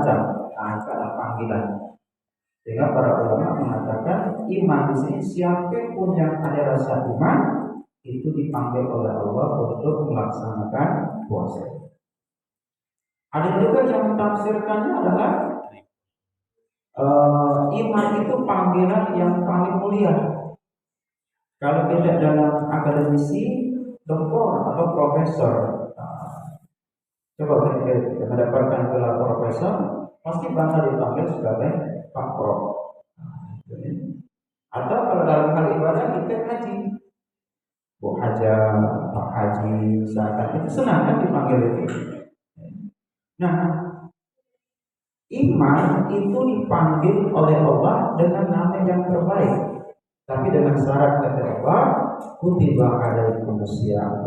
macam. Nah, itu adalah panggilan. Sehingga para ulama mengatakan iman di sini siapapun yang ada rasa iman itu dipanggil oleh Allah untuk melaksanakan puasa. Ada juga yang mentafsirkannya adalah iman itu panggilan yang paling mulia. Kalau kita dalam akademisi, doktor atau profesor, coba ketika kita mendapatkan gelar profesor, pasti bangga dipanggil sebagai Pak Prof. Atau kalau dalam hal ibadah kita haji, Bu Haja, Pak Haji, misalkan itu senang kan dipanggil itu. Nah, iman itu dipanggil oleh Allah dengan nama yang terbaik, tapi dengan syarat kata Allah, kutiba alaikumus syiyam.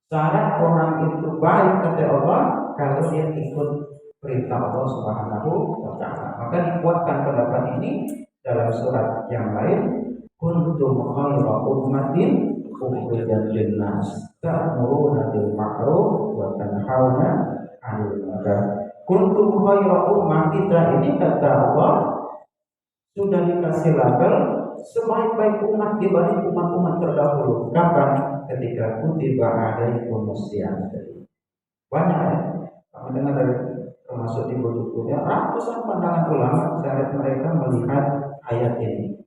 Syarat orang itu baik kata Allah kalau dia ikut perintah Allah Subhanahu wa taala. Maka dikuatkan pendapat ini dalam surat yang lain, kuntum khayra ummatin ukhrijat lin-nas ta'muruna bil ma'ruf wa tanhauna 'anil munkar. Kuntum khayra ummah, kita ini kata Allah sudah dikasih label sebaik-baik umat dibanding umat-umat terdahulu. Kapan? Ketika kutiba alaikumus syiyam. Banyak ya, kami dengar dari termasuk di buku-bukunya ratusan pandangan ulama syariat mereka melihat ayat ini.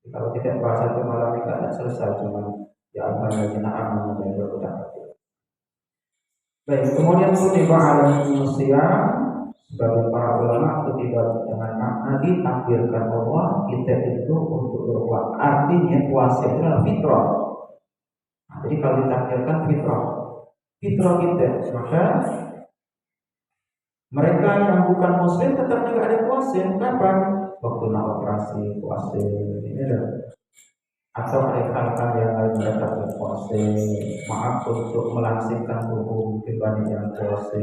Kalau kita bahas satu malam ini tidak selesai, cuma ya ayyuhallazina amanu dan berpendapat. Baik, kemudian kutiba alaikumus syiyam sebagai para ulama kutiba dengan makna ditakdirkan Allah kita itu untuk berpuasa. Artinya puasa itu adalah fitrah. Nah, jadi kalau ditakdirkan fitrah kita, maka mereka yang bukan muslim tetap juga ada puasa. Kapan? Waktu nak operasi puasa, atau ada hal-hal yang lain mereka berpuasa. Maaf untuk melangsingkan tubuh dibanding yang puasa,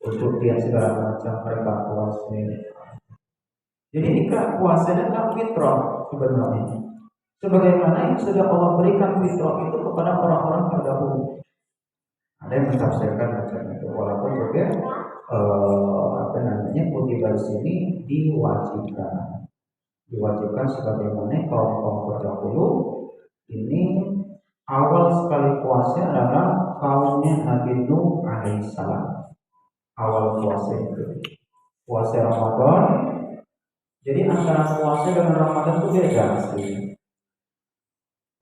untuk dia segala macam mereka puasa. Jadi nikah puasa adalah fitrah sebenarnya. Sebagaimana yang sudah Allah berikan fitrah itu kepada orang-orang terdahulu. Ada yang mentafsirkan macam itu, walaupun juga kutiba di sini diwajibkan sebagaimana kaum terdahulu ini awal sekali puasa adalah kaumnya Nabi Nuh alaihissalam. Awal puasa itu puasa Ramadan. Jadi antara puasa dengan Ramadan itu beda sih.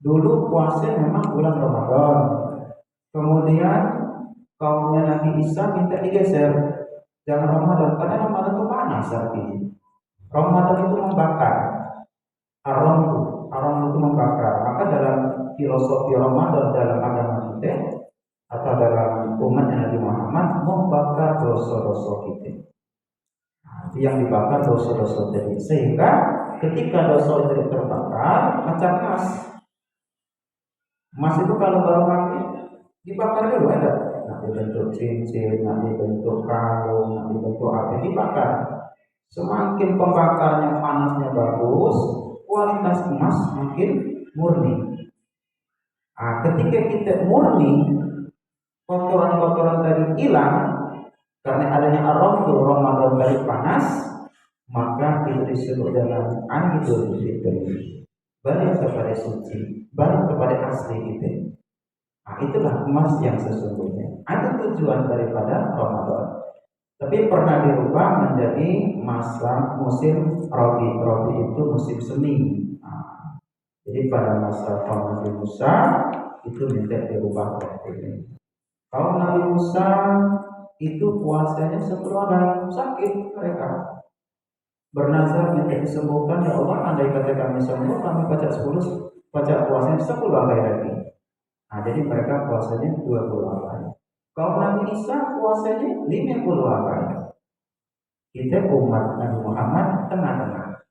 Dulu puasa memang bulan Ramadan, kemudian kaumnya Nabi Isa minta digeser jangan Ramadan karena Ramadan itu panas artinya. Ramadan itu membakar, haram itu membakar. Maka dalam filosofi Ramadan dalam agama kita atau dalam umat Nabi Muhammad membakar dosa-dosa kita. Yang dibakar dosa-dosa tadi, sehingga ketika dosa itu terbakar macam emas itu kalau baru mati dibakar dulu ada, nanti bentuk cincin, nanti bentuk kalung, nanti bentuk apa dibakar. Semakin pembakarnya panasnya bagus, kualitas emas makin murni. Nah, ketika kita murni, kotoran-kotoran tadi hilang karena adanya aromatu Ramadan dari panas, maka itu disebut dengan Idul Fitri. Balik kepada suci, balik kepada asli kita. Nah, itulah emas yang sesungguhnya. Ada tujuan daripada Ramadan. Tapi pernah dirubah menjadi masa musim rodi. Rodi itu musim semi. Nah, jadi pada masa Nabi Musa itu minta dirubah waktu ini. Kalau Nabi Musa itu puasanya 10 hari, sakit mereka. Bernazar minta disembuhkan, ya Allah, andai kata kami sembuh, kami baca puasanya 10 hari lagi. Nah, jadi mereka puasanya 20 hari. Kalau Nabi Isa puasanya 50 hari. Kita umat Nabi Muhammad tengah-tengah.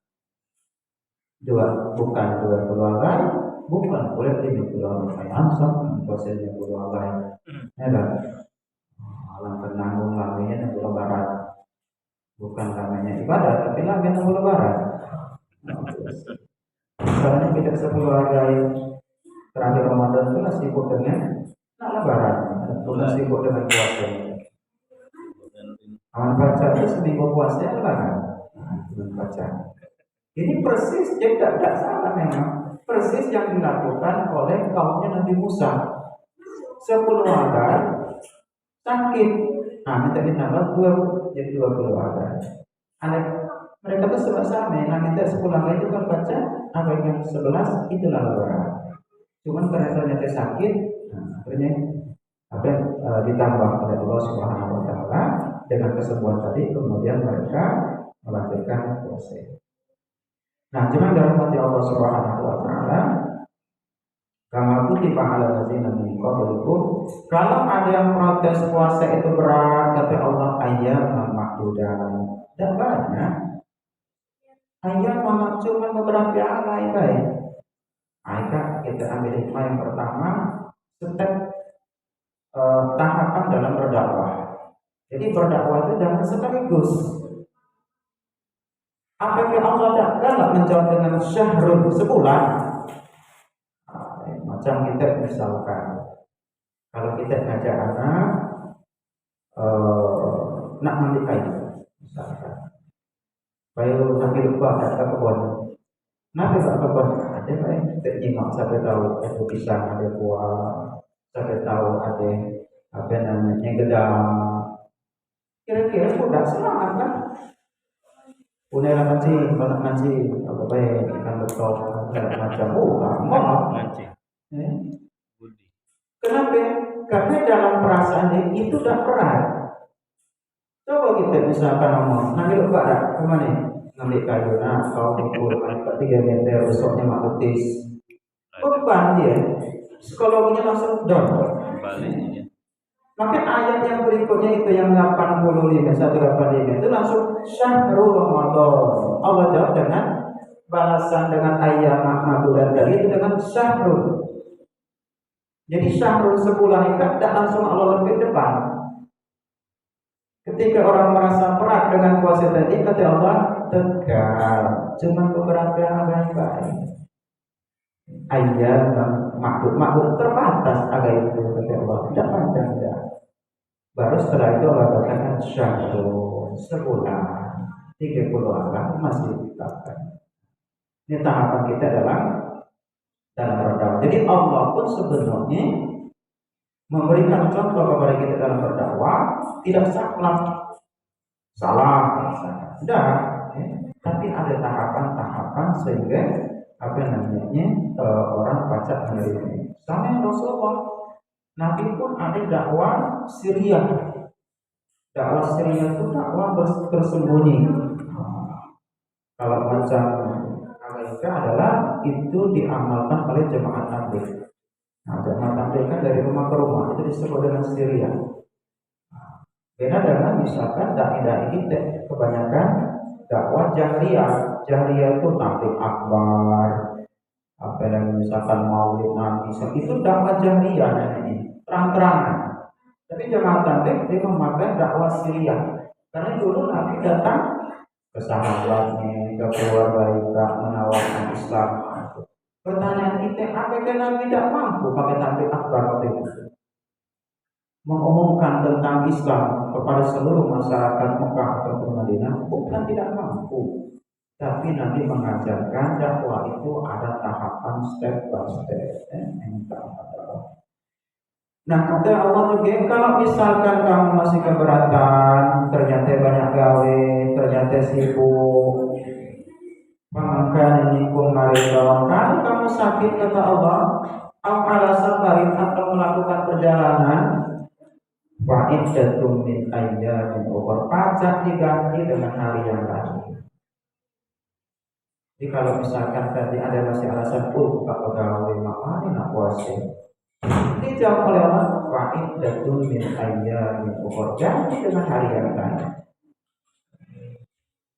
Bukan 20 hari, bukan boleh 50 hari. Langsung puasanya 20 hari. Ya kan? Alam penanggung namanya Nabi Barat. Bukan namanya ibadah, tapi namanya Nabi Barat. Karena kita 10 hari terakhir Ramadan itu sibuk dengan lebaran, bukan sibuk dengan puasa. Awan baca itu seminggu puasanya lebaran. Nah, baca. Ini persis, jadi tidak salah memang. Persis yang dilakukan oleh kaumnya Nabi Musa. 10 hari sakit. Nah, minta ditambah 2, jadi 20 hari. Mereka tuh sama-sama. Nah, minta 10 hari itu kan baca, apa yang 11 itulah lebaran. Cuman karena ternyata sakit, nah, akhirnya ditambah oleh Allah Subhanahu Wa Taala dengan kesembuhan tadi, kemudian mereka melanjutkan puasa. Nah, cuma dalam hati Allah Subhanahu Wa Taala, kama kutiba ala ladzina min qablikum, kalau ada yang protes puasa itu berat, kata Allah, ayyaman ma'dudan. Dan banyak ayyaman cuma beberapa hari baik. Maka kita ambil hikmah yang pertama, step tahapan dalam berdakwah. Jadi berdakwah itu jangan sekaligus. Apakah Allah dakwah menjawab dengan syahrul sebulan? Macam kita misalkan, kalau kita ngajak anak nak ngambil kayu, misalkan, kayu sambil lupa ada kebun. Nanti tak kebun ada kayu, kita nyimak sampai tahu ada pisang, ada buah, sampai tahu ada apa namanya gedang. Kira-kira sudah semangat kan? Punya mancing, banyak mancing, apa baik ikan betok, segala macam. Mancing. Kenapa? Karena dalam perasaan itu tidak berat. Coba kita misalkan ngomong, nanti lupa dah kemana? Ngambil kayu, nah kau pukul 3 meter, besoknya makutis. Beban dia, psikologinya langsung down. Maka ayat yang berikutnya itu yang 85, 185 itu langsung syahrul Ramadan. Allah jawab dengan balasan dengan ayat ma'dudan dari itu dengan syahrul. Jadi syahrul sebulan itu tidak langsung Allah lebih depan. Ketika orang merasa berat dengan puasa tadi, kata Allah tegar, cuma beberapa hari baik. Ayat makhluk terbatas agak itu, kata Allah tidak panjang tidak. Baru setelah itu Allah katakan syahrul sebulan 30 hari masih ditetapkan. Ini tahapan kita dalam berdakwah. Jadi Allah pun sebenarnya memberikan contoh kepada kita dalam berdakwah, tidak salah, tidak, tapi ada tahapan-tahapan sehingga apa namanya orang pacak menerima. Sama yang Rasulullah, Nabi pun ada dakwah Syria. Dakwah Syria itu dakwah tersembunyi. Kalau macam Amerika adalah itu diamalkan oleh jemaat tabligh. Nah, jemaat tabligh kan dari rumah ke rumah itu disebut dengan Syria. Beda dengan misalkan dai-dai kita kebanyakan dakwah jahriyah. Jahriyah itu tabligh akbar, apa yang misalkan maulid nabi, itu dakwah jahriyah ini terang-terangan. Tapi jemaat tabligh dia memakai dakwah Syria. Karena dulu Nabi datang ke sahabatnya, ke keluarga, menawarkan Islam. Pertanyaan kita, apakah Nabi tidak mampu pakai tabligh akbar waktu itu? Mengumumkan tentang Islam kepada seluruh masyarakat Mekah atau Madinah? Bukan tidak mampu, tapi Nabi mengajarkan dakwah itu ada tahapan step by step. Nah, kata Allah juga, kalau misalkan kamu masih keberatan, ternyata banyak gawe, ternyata sibuk, maka ini marido, kalau kamu sakit, kata Allah, ala safarin atau melakukan perjalanan, wa'iddatum min ayyamin ukhra, pajak diganti dengan hari yang lain. Jadi kalau misalkan tadi ada masih alasan buka pegawai, makanya nak puasa, dijawab oleh Allah, wa'iddatum min ayyamin ukhra, ganti dengan hari yang lain.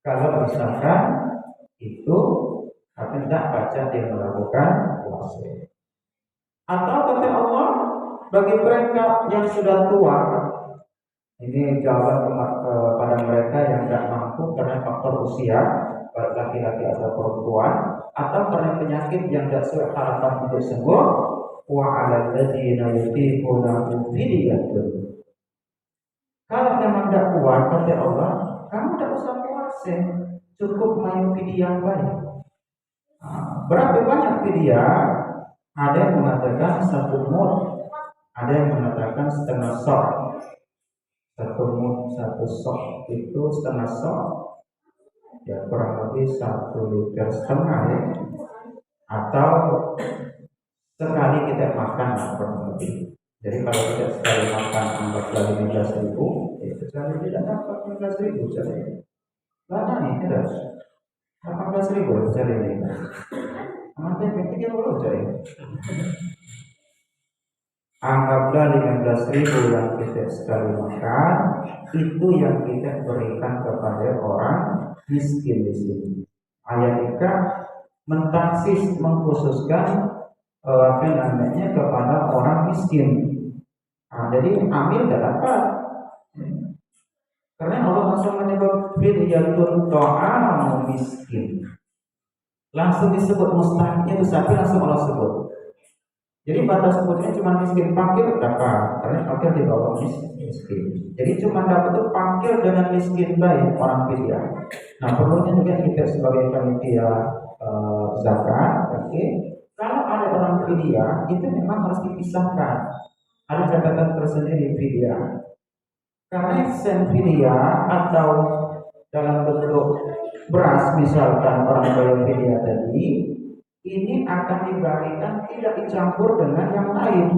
Kalau misalkan itu hendak baca dia melakukan puasa. Atau kata Allah, bagi mereka yang sudah tua, ini jawaban kepada mereka yang tidak mampu karena faktor usia, baik laki-laki atau perempuan, atau karena penyakit yang tidak sesuai harapan untuk sembuh, wa 'alal ladzina yutiqunahu fidyatun. Kalau memang tidak kuat, kata Allah, kamu tidak usah puasa, cukup main fidyah baik. Berapa banyak fidyah? Ada yang mengatakan 1 mud, ada yang mengatakan setengah sok. 1 mud 1 sok itu setengah sok, ya kurang lebih 1,5 liter ya. Atau sekali kita makan kurang lebih. Jadi kalau kita sekali makan anggaplah 15.000, ya sekali tidak dapat 15.000 jadi. Lama nih tidak 18.000 cari ini. Nanti pentingnya belum cari. Anggaplah 15.000 yang kita sekali makan, itu yang kita berikan kepada orang miskin di sini. Ayat Ika mentaksis mengkhususkan kepada orang miskin. Jadi amil tidak dapat. Karena Allah langsung menyebut fidyatun ta'amu miskin. Langsung disebut mustahilnya itu sampai langsung Allah sebut. Jadi batas sebutnya cuma miskin, fakir dapat, karena fakir di bawah miskin. Jadi cuma dapat itu fakir dengan miskin baik orang fidyah. Nah perlunya juga kita sebagai panitia zakat, oke. Kalau ada orang fidyah itu memang harus dipisahkan. Ada catatan tersendiri fidyah. Karena sen fidyah atau dalam bentuk beras misalkan orang bayar fidyah tadi, ini akan dibagikan tidak dicampur dengan yang lain.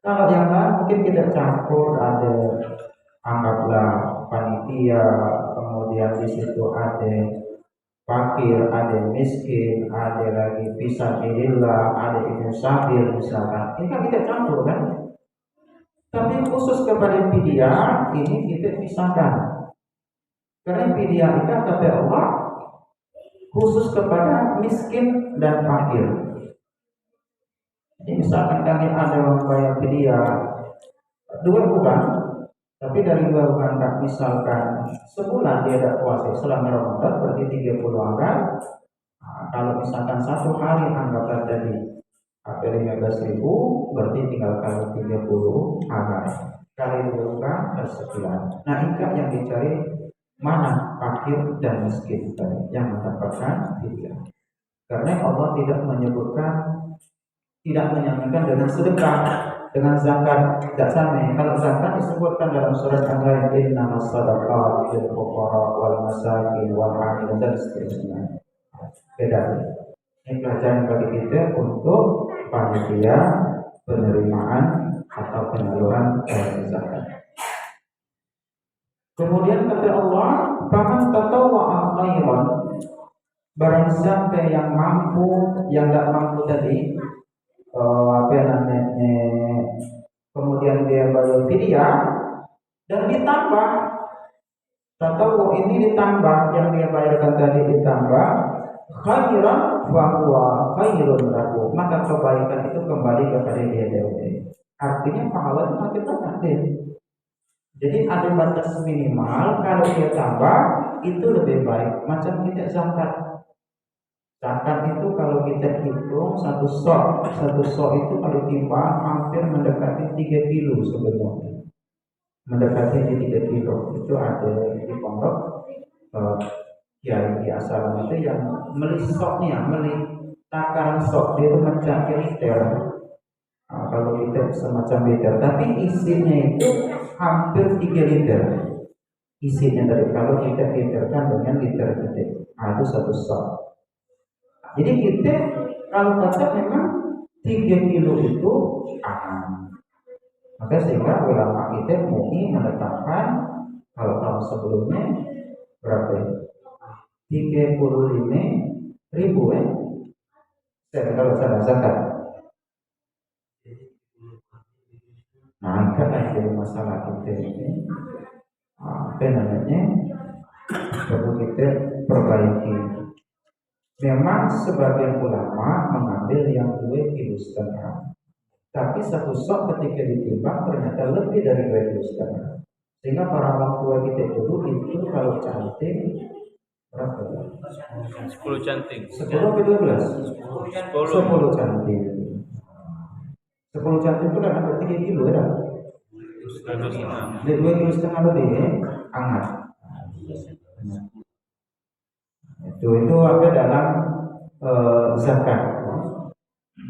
Kalau yang lain mungkin kita campur, ada anggaplah panitia, kemudian di situ ada fakir, ada miskin, ada lagi fisabilillah, ada ibu sabil misalkan. Ini kan kita campur kan? Tapi khusus kepada fidyah ini kita pisahkan. Karena fidyah itu kata Allah khusus kepada miskin dan fakir. Jadi misalkan kami ada yang bayar fidyah 2 bulan, tapi dari 2 bulan misalkan sebulan dia tidak puasa selama Ramadan berarti 30 hari. Kalau misalkan 1 hari anggaplah tadi 15.000 berarti tinggal kali 30 hari kali 2 bulan sekian. Nah ikat yang dicari mana fakir dan miskin yang mendapatkan fidyah. Karena Allah tidak menyebutkan, tidak menyamakan dengan sedekah, dengan zakat tidak sama. Kalau zakat disebutkan dalam surat Al-Lain, innamas shadaqat lil fuqara wal masakin wal 'amilin dan seterusnya. Beda. Ini pelajaran bagi kita untuk panitia penerimaan atau penyaluran zakat. Kemudian kata Allah, "Faman tatawwa'a khairan", barang siapa yang mampu, yang tidak mampu tadi, kemudian dia bayar fidyah dan ditambah, tatawwu ini ditambah, yang dia bayarkan tadi ditambah, khairan wa huwa khairun lahu, maka kebaikan itu kembali kepada dia sendiri. Artinya pahalanya makin banyak. Jadi ada batas minimal, kalau dia tambah itu lebih baik. Macam kita zakat. Zakat itu kalau kita hitung satu sok itu kalau timbang hampir mendekati 3 kilo sebenarnya. Mendekati di 3 kilo. Itu ada di pondok Kiai Asal itu yang meli soknya, meli takaran sok dia itu macam liter. Kalau kita semacam liter, tapi isinya itu hampir 3 liter. Isinya dari kalau kita literkan dengan liter kita, itu 1 sok. Jadi kita kalau baca memang 3 kilo itu aman. Maka sehingga ulama kita mungkin menetapkan kalau tahun sebelumnya berapa? 35.000 ya. Kalau saya zakat. Nah, karena itu masalah kita ini, apa namanya, perlu kita perbaiki. Memang sebagian ulama mengambil yang 2,5 kilo, tapi 1 sok ketika ditimbang ternyata lebih dari 2,5 kilo. Sehingga para orang tua kita dulu itu kalau cantik berapa? 10 cantik. 10 ke 12? 10 cantik. 10 cantik itu udah hampir 3 kilo ya. 1,5 kilo. 2,5 kilo lebih hangat. Itu apa dalam zakat.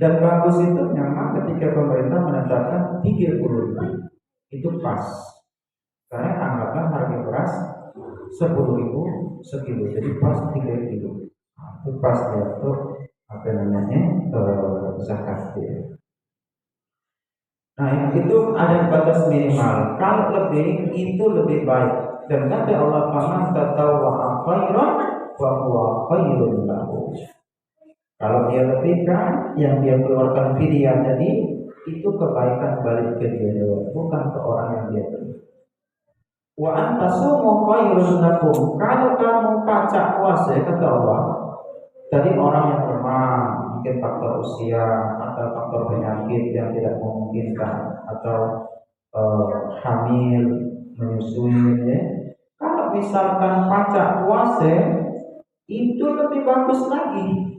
Dan bagus itu memang ketika pemerintah menetapkan 30.000 itu pas. Karena anggaplah harga beras 10.000 sekilo, jadi pas 3 kilo. Itu pas dia untuk apa namanya zakat dia. Nah itu ada batas minimal. Kalau lebih itu lebih baik. Dan kata Allah Taala tatawwa khairan wa huwa khairun lahu. Kalau dia lebihkan yang dia keluarkan fidyah tadi itu kebaikan balik ke dia, bukan ke orang yang dia beri. Wa antasumu khairun lakum. Kalau kamu pacak puasa kata Allah, tadi orang yang lemah, mungkin faktor usia atau faktor penyakit yang tidak memungkinkan atau hamil, menyusui, ya. Kalau misalkan pacak puasa itu lebih bagus lagi.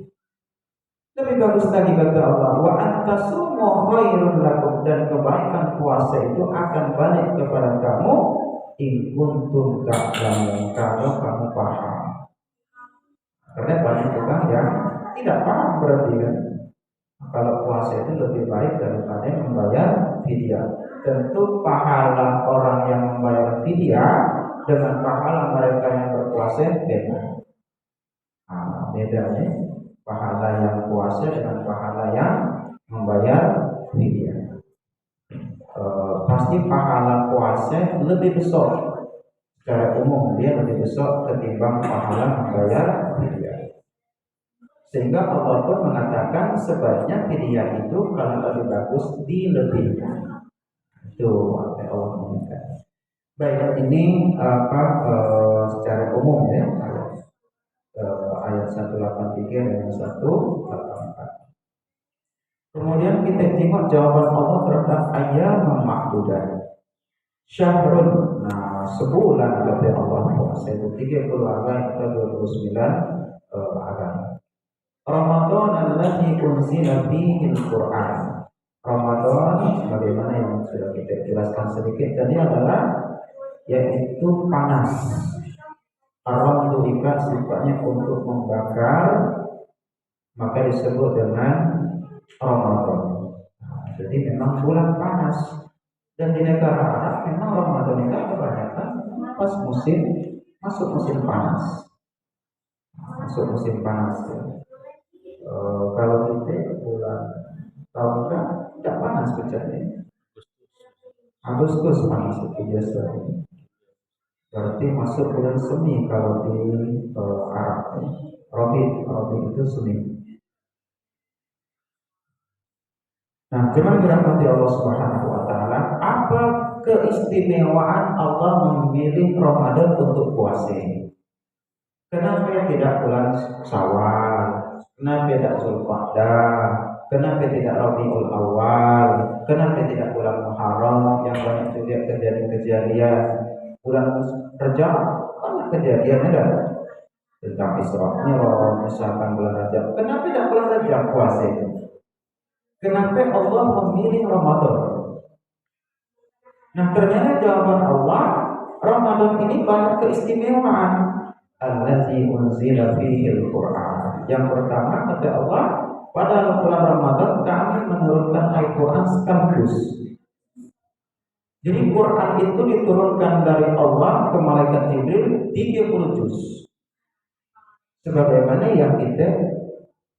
Lebih bagus lagi kata Allah, wa antasumu khairun lakum, dan kebaikan puasa itu akan balik kepada kamu in kuntum ta'lamun, kalau kamu paham. Karena banyak orang yang tidak paham berarti kan. Kalau puasa itu lebih baik daripada membayar fidyah. Tentu pahala orang yang membayar fidyah dengan pahala mereka yang berpuasa beda. Bedanya pahala yang puasa dengan pahala yang membayar fidyah. Pasti pahala puasa lebih besar. Secara umum dia lebih besar ketimbang pahala membayar fidyah. Sehingga Allah pun mengatakan sebaiknya fidyah itu kalau lebih bagus dilebihkan. Itu apa Allah mengatakan. Baik, ini secara umum ya. Ayat 183 dan 184. Kemudian kita tengok jawaban Allah terhadap ayat ma'dudah. Syahrun, nah sebulan kata Allah puasa itu 30 agama atau 29 agama. Ramadan allazi unzila fihi al-Qur'an. Ramadan sebagaimana yang sudah kita jelaskan sedikit tadi adalah yaitu panas. Haram itu sifatnya untuk membakar, maka disebut dengan Ramadan. Jadi memang bulan panas. Dan di negara Arab memang Ramadan itu kebanyakan pas masuk musim panas. Masuk musim panas ya. Kalau kita bulan tahun kan tidak panas bicaranya. Agustus panas itu biasa. Berarti masuk bulan semi kalau di Arab. Rabi itu semi. Nah, cuman dirahmati Allah Subhanahu wa taala, apa keistimewaan Allah memilih Ramadan untuk puasa? Kenapa tidak bulan Syawal? Kenapa tidak Zulqa'dah? Kenapa tidak Rabiul Awal? Kenapa tidak bulan Muharram yang banyak juga kejadian-kejadian? Bulan Rajab banyak kejadian ada tentang Isra Mi'raj, misalkan bulan Rajab. Kenapa tidak bulan Rajab puasa itu? Kenapa Allah memilih Ramadan? Nah, ternyata jawaban Allah, Ramadan ini banyak keistimewaan. Allazi unzila fihi al-Qur'an. Yang pertama kata Allah, pada bulan Ramadan kami menurunkan Al-Qur'an sekaligus. Jadi Quran itu diturunkan dari Allah ke malaikat Jibril 30 juz. Sebagaimana yang kita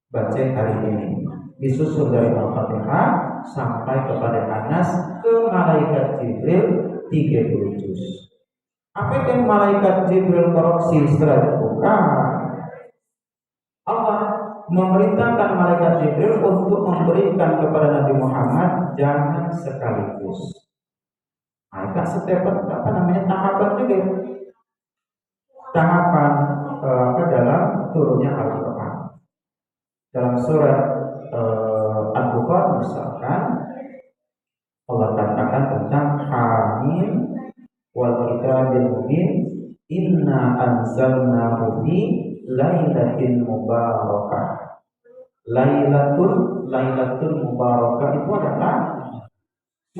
baca hari ini. Disusun dari Al-Fatihah sampai kepada Anas ke malaikat Jibril 30 juz. Apa yang malaikat Jibril korupsi setelah dibuka? Allah memerintahkan malaikat Jibril untuk memberikan kepada Nabi Muhammad jangan sekaligus. Nah, setiap tahapan juga. Tahapan dalam turunnya Al-Quran. Dalam surat Al-Baqarah misalkan Allah katakan tentang Hamim wal kitabil mubin inna anzalnahu fi lailatin mubarakah. Lailatul mubarakah itu adalah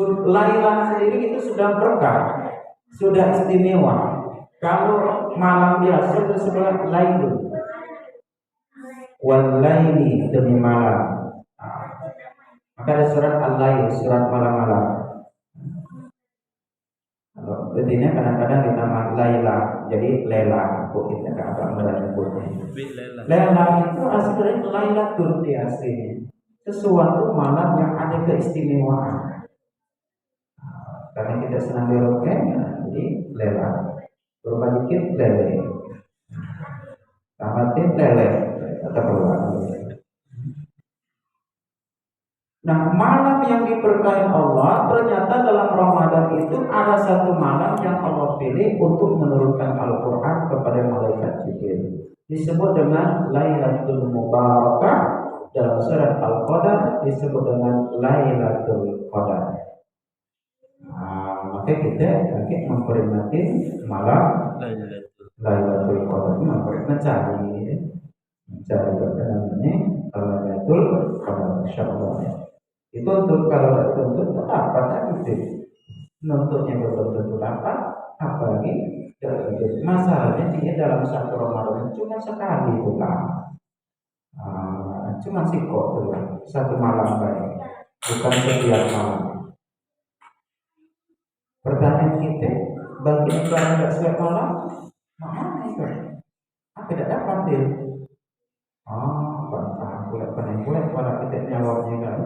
Lailah sendiri itu sudah berkah, sudah istimewa. Kalau malam biasa itu sebenarnya lailun, wal laili demi malam. Maka ada surat al-lail, surat malam-malam. Kalau intinya kadang-kadang ditambah laila, jadi lela. Kok kita nggak apa menyebutnya. Lela itu aslinya lailatul di aslinya, sesuatu malam yang ada keistimewaan. Karena kita senang diroken, jadi lela. Berubah dikit lele, tamatin lele, atau keluar. Nah, malam yang diberkahi Allah ternyata dalam Ramadan itu ada satu malam yang Allah pilih untuk menurunkan Al-Quran kepada malaikat Jibril. Disebut dengan Lailatul Mubarakah, dalam surat Al-Qadar disebut dengan Lailatul Qadar. Maka kita nanti memperingati malam Lailatul Qadar, mencari namanya Lailatul Qadar, insyaallah. Itu untuk kalau tuntut dapat itu, nuntutnya belum tentu dapat, apalagi masalahnya dia dalam satu Ramadan cuma sekali itu kan, cuma sikok tuh satu malam baik, bukan setiap malam. Pertanyaan kita, bagi yang tidak setiap malam, mana itu? Tidak dapat dia. Bantah kulit pada kita jawabnya kan.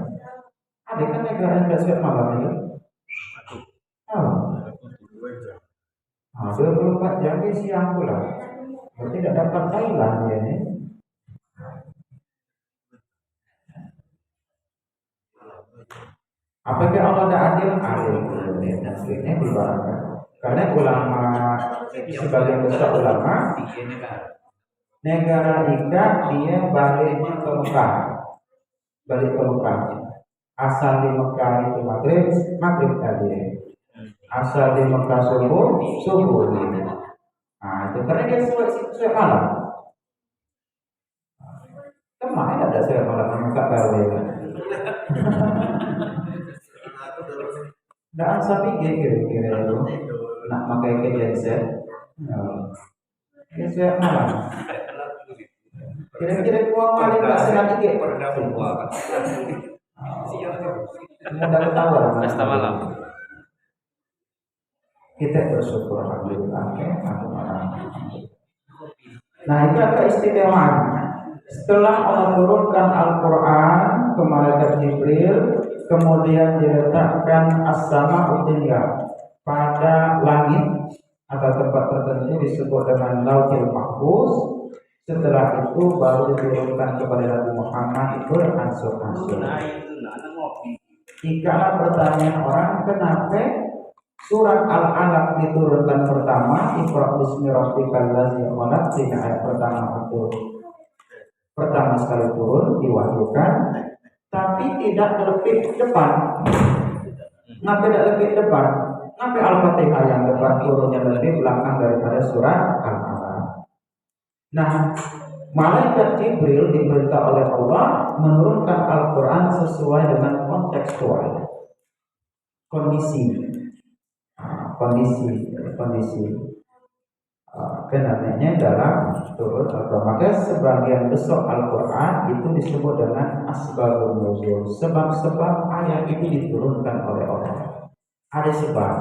Ada kan negara yang tidak setiap malam itu? 24 jam di siang pula. Berarti tidak dapat Thailand dia ini. Apakah Allah tidak adil? Adil. Dan ini dibarangkan. Karena ulama, sebagian besar ulama, negara Ika dia baliknya ke Mekah. Balik ke Mekah. Asal di Mekah itu maghrib tadi. Asal di Mekah subuh ini. Nah, itu karena dia suai malam. Kemarin ada suai malam Mekah baru ya. Nggak sapi kira-kira itu. Nak pakai kejenset. Dia suai malam. Kira-kira uang paling nggak sengaja kayak perempuan. Mudah ketawa. Pesta malam. Kita bersyukur alhamdulillah. Nah, itu ada keistimewaan. Setelah Allah turunkan Al-Quran ke malaikat Jibril, kemudian diletakkan as-sama udunya pada langit atau tempat tertentu disebut dengan Lauhil Mahfuz. Setelah itu baru diturunkan kepada Nabi Muhammad itu ansur-ansur. Jikalau pertanyaan orang kenapa surat Al-Alaq diturunkan pertama, Iqra bismi rabbikal ladzi khalaq, ayat pertama itu pertama sekali turun diwahyukan, tapi tidak terlebih depan. Kenapa tidak lebih depan? Kenapa Al-Fatihah yang depan turunnya lebih belakang daripada surat Al-Alaq? Nah, malaikat Jibril diperintah oleh Allah menurunkan Al-Quran sesuai dengan kontekstual kondisi. Kenanya dalam turun Al-Quran. Maka sebagian besar Al-Quran itu disebut dengan asbabun nuzul, sebab-sebab ayat itu diturunkan oleh Allah. Ada sebab.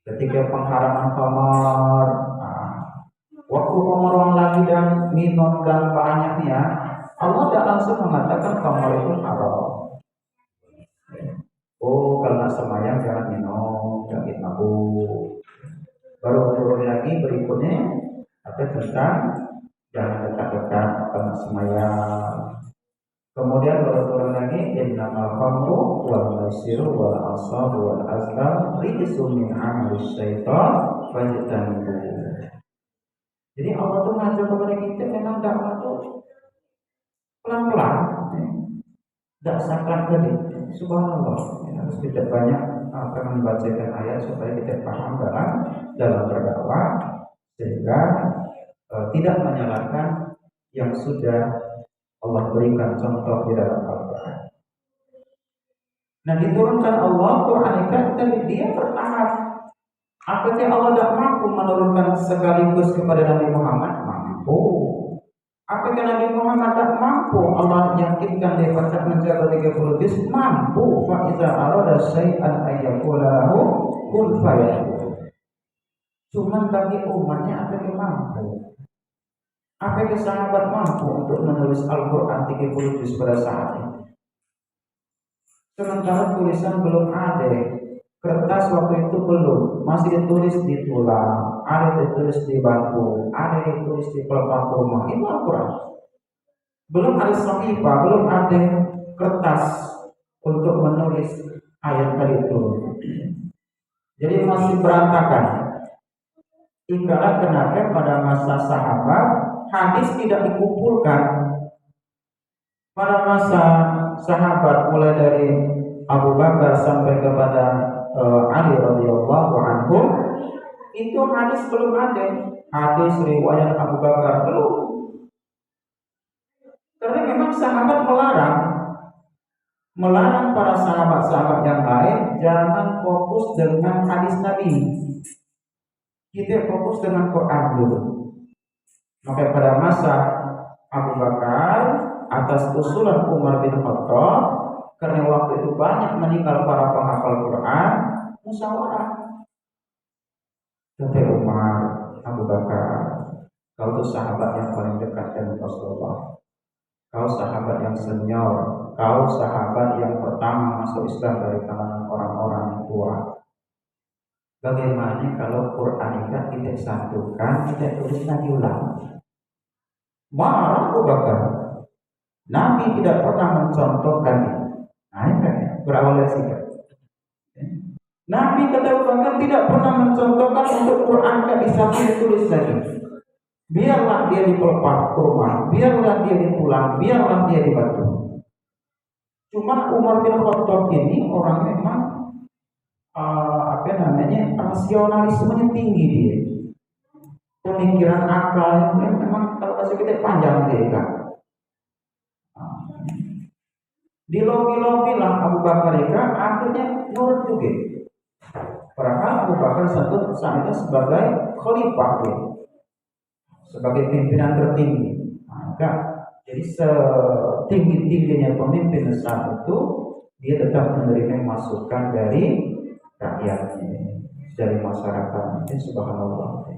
Ketika pengharaman khamar, waktu khamar lagi dan minum dan banyaknya, Allah tidak langsung mengatakan khamar itu haram. Kalau semayang jangan minum, jangan mabuk. Baru turun lagi berikutnya tentang jangan dekat-dekat karena semayang. Kemudian baru turun lagi innamal khamru wal maisiru wal ansab wal azlam rijsun min amalis syaitan fajtanibu. Jadi Allah tuh ngajak kepada kita memang dakwah tuh pelan-pelan, tidak sakral tadi. Subhanallah, harus kita banyak membacakan ayat supaya kita paham dalam berdakwah, sehingga tidak menyalahkan yang sudah Allah berikan contoh di dalam Al-Quran. Nah, diturunkan Allah Quran tadi dia bertahap. Apakah Allah tidak mampu menurunkan sekaligus kepada Nabi Muhammad? Mampu. Apakah Nabi Muhammad tidak mampu? Allah yakinkan dia baca menjaga 30 juz? Mampu. Fa iza arada syai'an ayyaqula lahu kun fayakun. Cuman bagi umatnya apakah mampu? Apakah sahabat mampu untuk menulis Al-Quran 30 juz pada saat itu? Sementara tulisan belum ada, kertas waktu itu belum, masih ditulis di tulang, ada ditulis di batu, ada ditulis di pelepah rumah. Itu Al-Quran. Belum ada sahifah, belum ada kertas untuk menulis ayat tadi itu. Jadi masih berantakan. Itulah kenapa pada masa sahabat hadis tidak dikumpulkan. Pada masa sahabat mulai dari Abu Bakar sampai kepada Ali radhiyallahu anhu, itu hadis belum ada. Hadis riwayat Abu Bakar belum. Karena memang sahabat melarang para sahabat-sahabat yang lain jangan fokus dengan hadis Nabi. Kita fokus dengan Quran dulu. Maka pada masa Abu Bakar atas usulan Umar bin Khattab, karena waktu itu banyak meninggal para penghafal Quran, musyawarah. Kata Umar, Abu Bakar, kau itu sahabat yang paling dekat dengan Rasulullah. Kau sahabat yang senior, kau sahabat yang pertama masuk Islam dari kalangan orang-orang tua. Bagaimana kalau Quran kita satukan, kita tulis lagi ulang? Marah Abu Bakar. Nabi tidak pernah mencontohkan itu. Nah, ini kan berawal dari situ. Nabi kata Abu Bakar tidak pernah mencontohkan untuk Quran disatu ditulis lagi. Biarlah dia di pelepah rumah, biarlah dia di tulang, biarlah dia di batu. Cuma Umar bin Khattab ini orang memang rasionalismenya tinggi dia. Pemikiran akal memang kalau bahasa kita panjang dia kan. Di lobi lah Abu Bakar akhirnya nurut juga. Padahal Abu Bakar saat itu sebagai khalifah dia, sebagai pimpinan tertinggi. Maka jadi setinggi-tingginya pemimpin saat itu dia tetap menerima masukan dari rakyatnya, dari masyarakat. Subhanallah.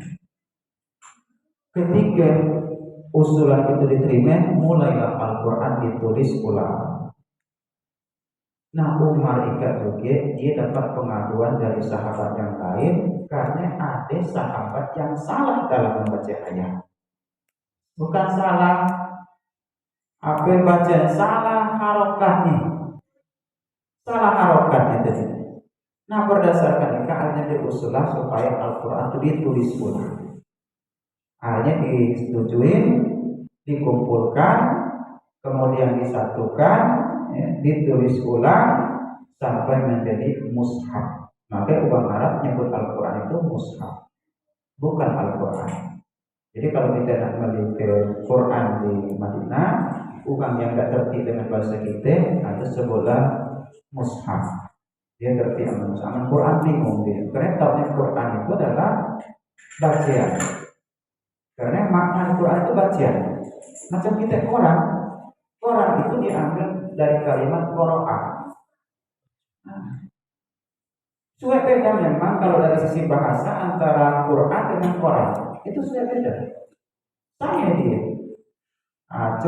Ketika usulan itu diterima, mulailah Al-Quran ditulis ulang. Nah, Umar juga dia dapat pengaduan dari sahabat yang lain karena ada sahabat yang salah dalam membaca ayat. Bukan salah apa bacaan, salah harokatnya. Salah harokatnya tadi. Nah, berdasarkan itu akhirnya diusullah supaya Al-Quran itu ditulis ulang. Akhirnya disetujui, dikumpulkan, kemudian disatukan, ditulis ulang sampai menjadi mushaf. Maka orang Arab menyebut Al-Quran itu mushaf, bukan Al-Quran. Jadi kalau kita nak melihat Quran di Madinah, orang yang tidak tertib dengan bahasa kita, ada sebuah mushaf. Dia tertib dengan mushaf. Quran bingung dia. Karena tahunya Quran itu adalah bacaan. Karena makna Quran itu bacaan. Macam kita Quran itu diambil dari kalimat qara'a. Sudah beda memang kalau dari sisi bahasa antara Quran dengan Quran. Itu sudah beda. Sama dia.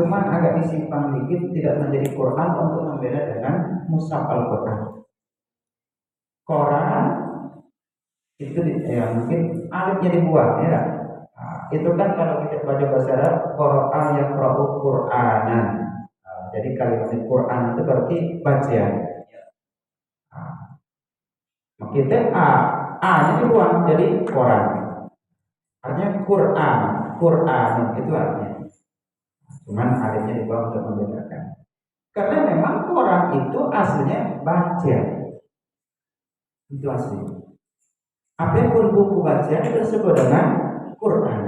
Cuman agak disimpang dikit, tidak menjadi Quran untuk membeda dengan mushaf Al-Quran. Quran itu mungkin alifnya dibuang ya. Itu kan kalau kita baca bahasa Arab, qara'a yaqra'u Qur'anan. Jadi kalimat Quran itu berarti bacaan. Kita A-nya dibuang jadi Quran. Artinya Quran itu artinya. Cuman alifnya dibuang untuk membedakan. Karena memang Quran itu aslinya baca. Itu asli. Apapun buku bacaan itu disebut dengan Quran.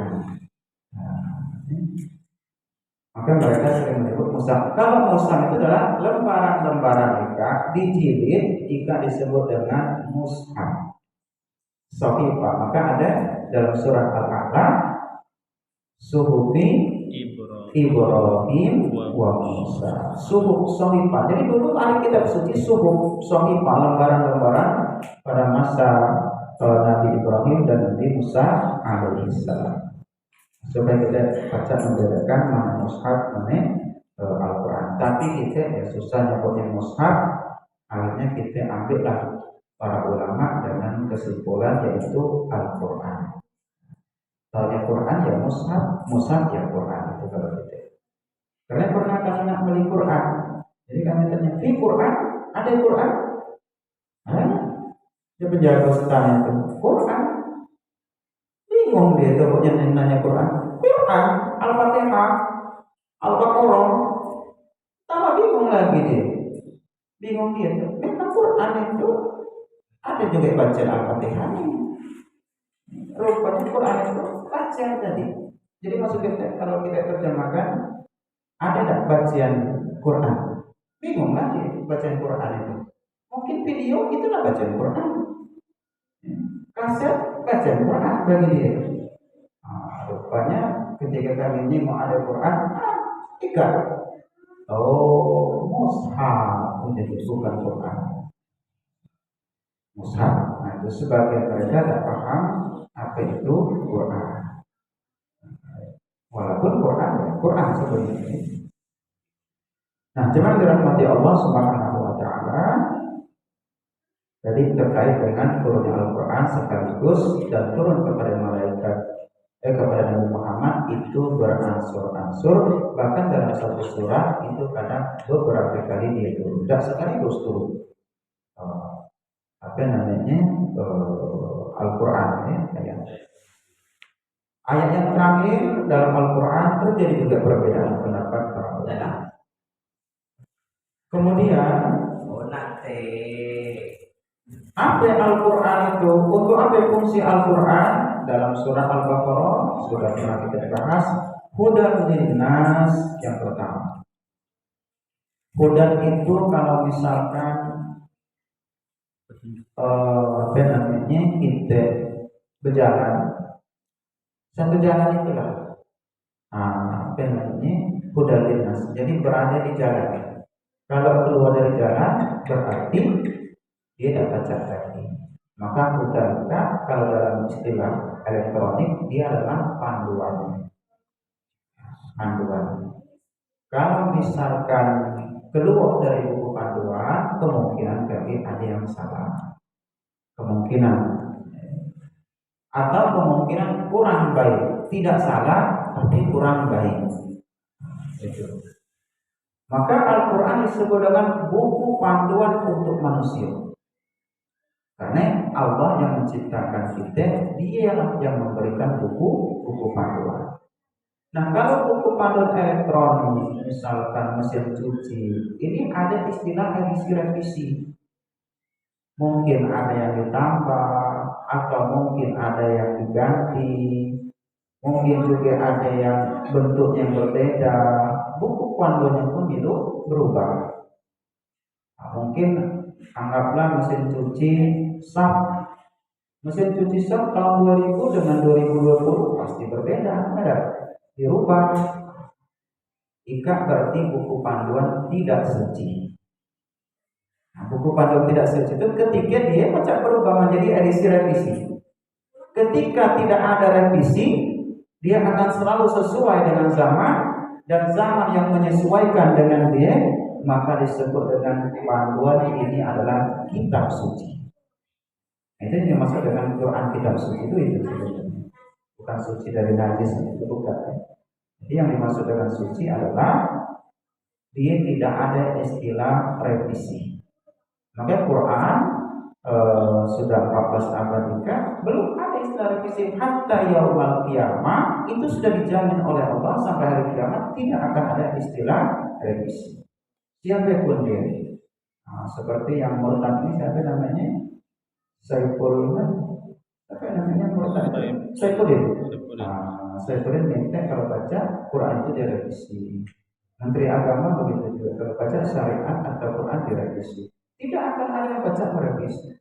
Maka Maka mereka sering menyebut musaf. Kalau musaf itu adalah lembaran-lembaran ikat dijilid, ikat disebut dengan mushaf. Sohifah. Maka ada dalam surat Al-A'la, suhufi Ibrahim wa Musa. Suhuf sohifah. Jadi dulu ahli kitab suci suhuf sohifah, lembaran-lembaran pada masa Nabi Ibrahim dan Nabi Musa alaihissalam. Supaya kita baca membedakan mana mushaf mana Al-Quran. Tapi kita ya susah nyebutnya mushaf. Akhirnya kita ambillah para ulama dengan kesimpulan yaitu Al-Quran. Kalau yang Quran ya mushaf, mushaf ya Quran itu kalau kita. Karena pernah kami nak beli Quran, jadi kami tanya, di Quran ada Quran? Dia penjaga setan itu Quran. Bingung dia tuh punya nanya Quran. Quran, Al-Fatihah, Al-Baqarah. Tambah bingung lagi dia. Bingung dia tuh. Memang Quran itu ada juga baca Al-Fatihah. Rupanya Quran itu baca tadi. Jadi maksud kita kalau kita terjemahkan ada tak bacaan Quran? Bingung lagi bacaan Quran itu. Mungkin video itulah bacaan Quran. Kaset bacaan Quran bagi dia. Rupanya ketika kami ini mau ada Quran, ikat. Oh, mushaf menjadi bukan Quran. Mushaf. Nah, itu sebagian mereka tak paham apa itu Quran. Walaupun Quran ya Quran sebenarnya. Nah, cuman dirahmati Allah Subhanahu wa taala. Jadi terkait dengan turunnya Al-Quran sekaligus dan turun kepada malaikat kepada Nabi Muhammad itu beransur-ansur, bahkan dalam satu surat itu kadang beberapa kali dia turun, tidak sekaligus turun. Apa namanya Al-Quran ya. Ayat yang terakhir dalam Al-Quran terjadi juga perbedaan pendapat para ulama. Kemudian apa Al-Quran itu? Untuk apa fungsi Al-Quran? Dalam surah Al-Baqarah sudah pernah kita bahas. Hudan linnas yang pertama. Hudan itu kalau misalkan apa namanya kita berjalan, satu jalan itulah apa namanya hudan linnas. Jadi berada di jalan. Kalau keluar dari jalan berarti dia dapat kaki. Maka hudanka kalau dalam istilah elektronik dia adalah panduan. Kalau misalkan keluar dari buku panduan, kemungkinan kami ada yang salah. Kemungkinan atau kemungkinan kurang baik. Tidak salah tapi kurang baik. Itu. Maka Al-Quran disebut dengan buku panduan untuk manusia. Karena Allah yang menciptakan kita, Dia yang memberikan buku panduan. Nah, kalau buku panduan elektronik, misalkan mesin cuci, ini ada istilah edisi revisi. Mungkin ada yang ditambah, atau mungkin ada yang diganti, mungkin juga ada yang bentuknya berbeda. Buku panduannya pun itu berubah. Nah, mungkin anggaplah mesin cuci SAP. Mesin cuci SAP tahun 2000 dengan 2020 pasti berbeda, ada dirubah. Ika berarti buku panduan tidak suci. Nah, buku panduan tidak suci itu ketika dia macam berubah menjadi edisi revisi. Ketika tidak ada revisi, dia akan selalu sesuai dengan zaman, dan zaman yang menyesuaikan dengan dia, maka disebut dengan panduan ini adalah kitab suci. Itu yang dimaksud dengan Quran kitab suci itu sebenarnya. Bukan suci dari najis, itu bukan. Jadi yang dimaksud dengan suci adalah dia tidak ada istilah revisi. Maka Quran sudah 14 abad nikah, belum ada istilah revisi. Hatta yaumul qiyamah itu sudah dijamin oleh Allah sampai hari kiamat tidak akan ada istilah revisi. Siapapun dia, seperti yang murtad ini, siapa namanya? Saifuddin. Saifuddin minta kalau baca Quran itu direvisi. Menteri Agama begitu juga kalau baca syariat atau Quran direvisi. Tidak akan ada yang baca merevisi.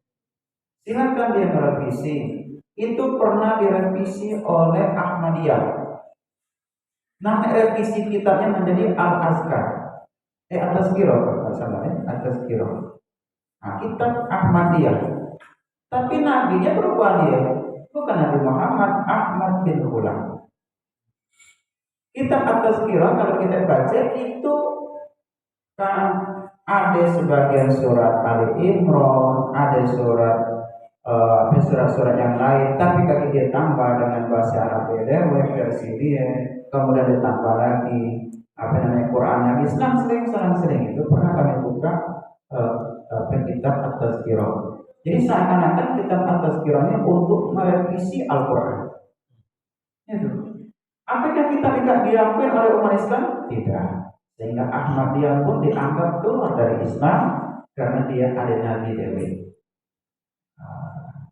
Silakan dia merevisi. Itu pernah direvisi oleh Ahmadiyah. Nama revisi kitabnya menjadi Al-Azkar. At-Tazkirah kalau salah At-Tazkirah. Nah, kitab Ahmadiyah. Tapi nabinya berubah dia. Bukan Nabi Muhammad, Ahmad bin Ghulam. Kitab At-Tazkirah kalau kita baca itu kan ada sebagian surat Ali Imran, ada surat-surat yang lain, tapi kalau dia tambah dengan bahasa Arab versi dia, kemudian ditambah lagi Quran yang Islam sering itu pernah kami buka kitab At-Tazkirah. Jadi seakan-akan kitab At-Tazkirahnya untuk merevisi Al-Quran. Itu. Apakah kita tidak diakui oleh umat Islam? Tidak. Sehingga Ahmadiyah pun dianggap keluar dari Islam karena dia ada Nabi Dewi.